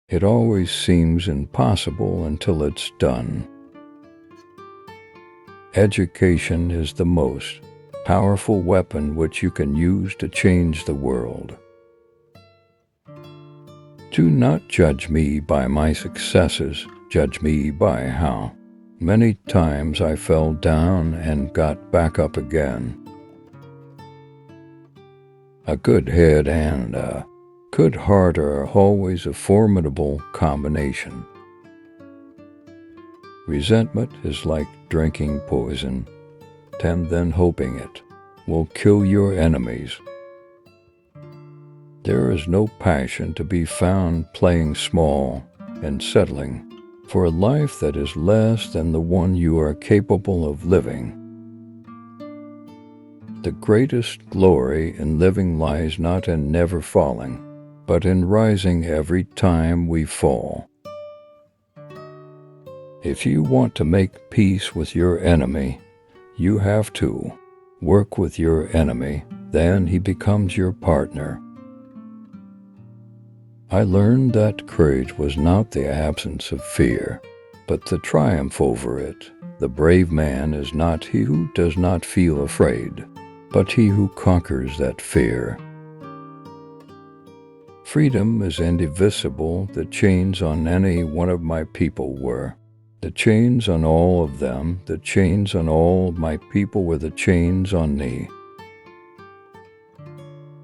It always seems impossible until it's done. Education is the most powerful weapon which you can use to change the world. Do not judge me by my successes, judge me by how many times I fell down and got back up again. A good head and a good heart are always a formidable combination. Resentment is like drinking poison, and then hoping it will kill your enemies. There is no passion to be found playing small and settling for a life that is less than the one you are capable of living. The greatest glory in living lies not in never falling, but in rising every time we fall. If you want to make peace with your enemy, you have to work with your enemy, then he becomes your partner. I learned that courage was not the absence of fear, but the triumph over it. The brave man is not he who does not feel afraid, but he who conquers that fear. Freedom is indivisible. The chains on any one of my people were the chains on all of them. The chains on all my people were the chains on me.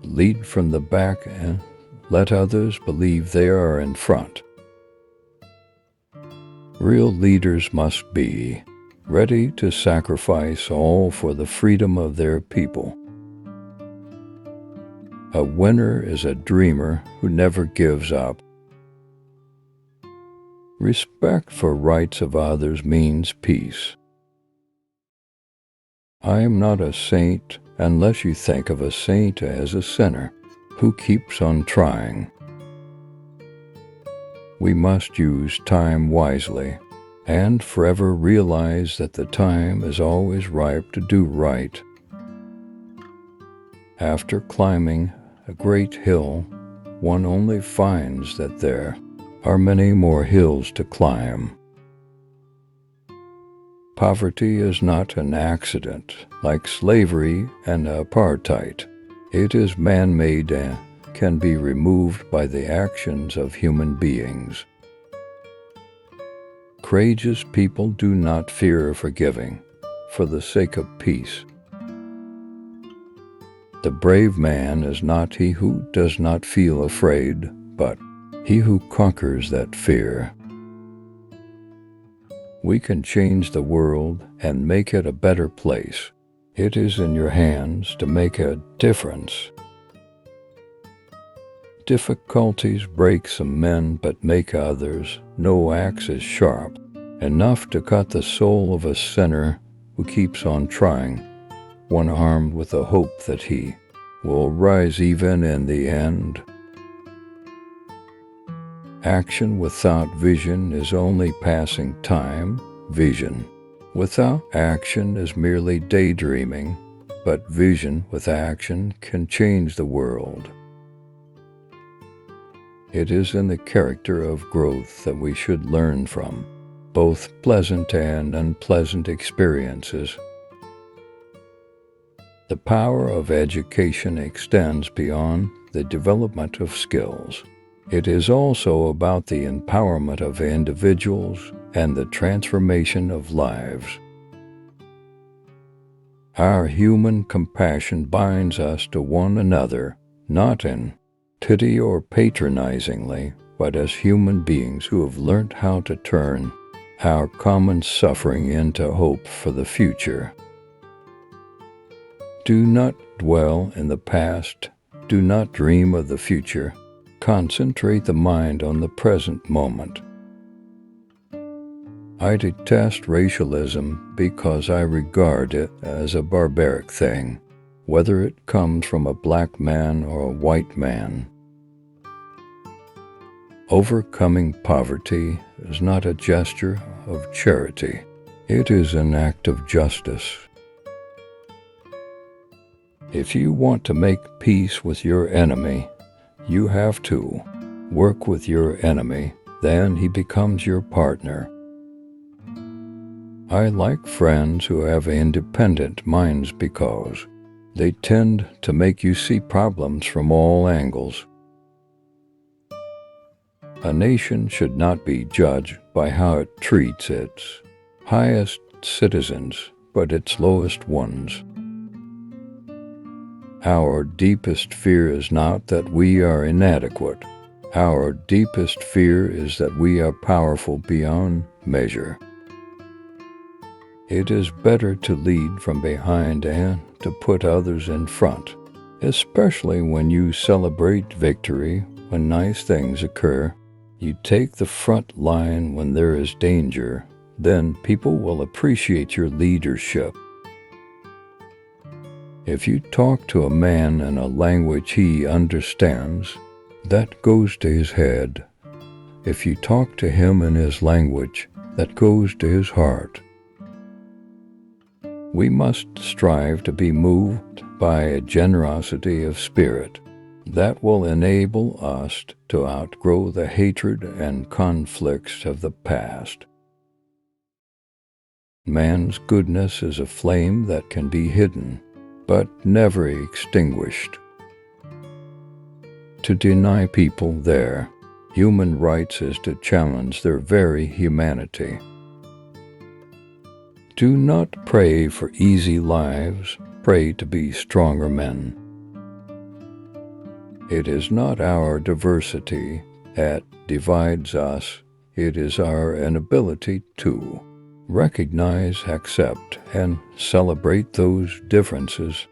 Lead from the back and let others believe they are in front. Real leaders must be ready to sacrifice all for the freedom of their people. A winner is a dreamer who never gives up. Respect for rights of others means peace. I am not a saint unless you think of a saint as a sinner who keeps on trying. We must use time wisely and forever realize that the time is always ripe to do right. After climbing a great hill, one only finds that there are many more hills to climb. Poverty is not an accident like slavery and apartheid. It is man-made and can be removed by the actions of human beings. Courageous people do not fear forgiving for the sake of peace. The brave man is not he who does not feel afraid, but he who conquers that fear. We can change the world and make it a better place. It is in your hands to make a difference. Difficulties break some men but make others. No axe is sharp enough to cut the soul of a sinner who keeps on trying, one armed with the hope that he will rise even in the end. Action without vision is only passing time. Vision without action is merely daydreaming, but vision with action can change the world. It is in the character of growth that we should learn from both pleasant and unpleasant experiences. The power of education extends beyond the development of skills. It is also about the empowerment of individuals and the transformation of lives. Our human compassion binds us to one another, not in pity or patronizingly, but as human beings who have learned how to turn our common suffering into hope for the future. Do not dwell in the past. Do not dream of the future. Concentrate the mind on the present moment. I detest racialism because I regard it as a barbaric thing, whether it comes from a black man or a white man. Overcoming poverty is not a gesture of charity. It is an act of justice. If you want to make peace with your enemy, you have to Work with your enemy, then he becomes your partner. I like friends who have independent minds because they tend to make you see problems from all angles. A nation should not be judged by how it treats its highest citizens, but its lowest ones. Our deepest fear is not that we are inadequate. Our deepest fear is that we are powerful beyond measure. It is better to lead from behind and to put others in front, especially when you celebrate victory, when nice things occur. You take the front line when there is danger, then people will appreciate your leadership. If you talk to a man in a language he understands, that goes to his head. If you talk to him in his language, that goes to his heart. We must strive to be moved by a generosity of spirit that will enable us to outgrow the hatred and conflicts of the past. Man's goodness is a flame that can be hidden, but never extinguished. To deny people their human rights is to challenge their very humanity. Do not pray for easy lives, pray to be stronger men. It is not our diversity that divides us, it is our inability to recognize, accept, and celebrate those differences.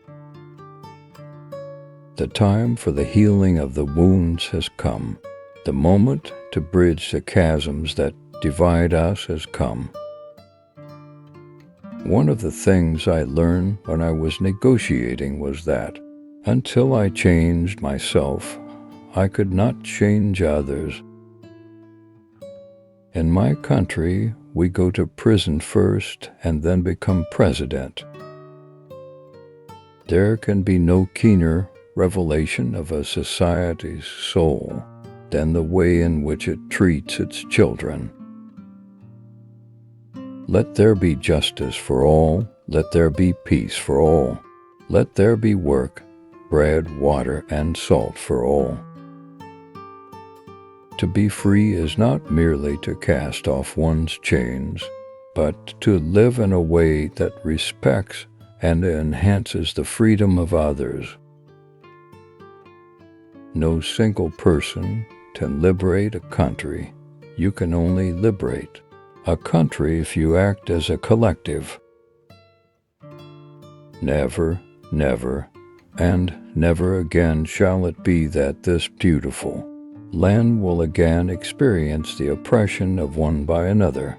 The time for the healing of the wounds has come. The moment to bridge the chasms that divide us has come. One of the things I learned when I was negotiating was that until I changed myself, I could not change others. In my country, we go to prison first and then become president. There can be no keener revelation of a society's soul than the way in which it treats its children. Let there be justice for all, let there be peace for all, let there be work, bread, water, and salt for all. To be free is not merely to cast off one's chains, but to live in a way that respects and enhances the freedom of others. No single person can liberate a country. You can only liberate a country if you act as a collective. Never, never, and never again shall it be that this beautiful land will again experience the oppression of one by another.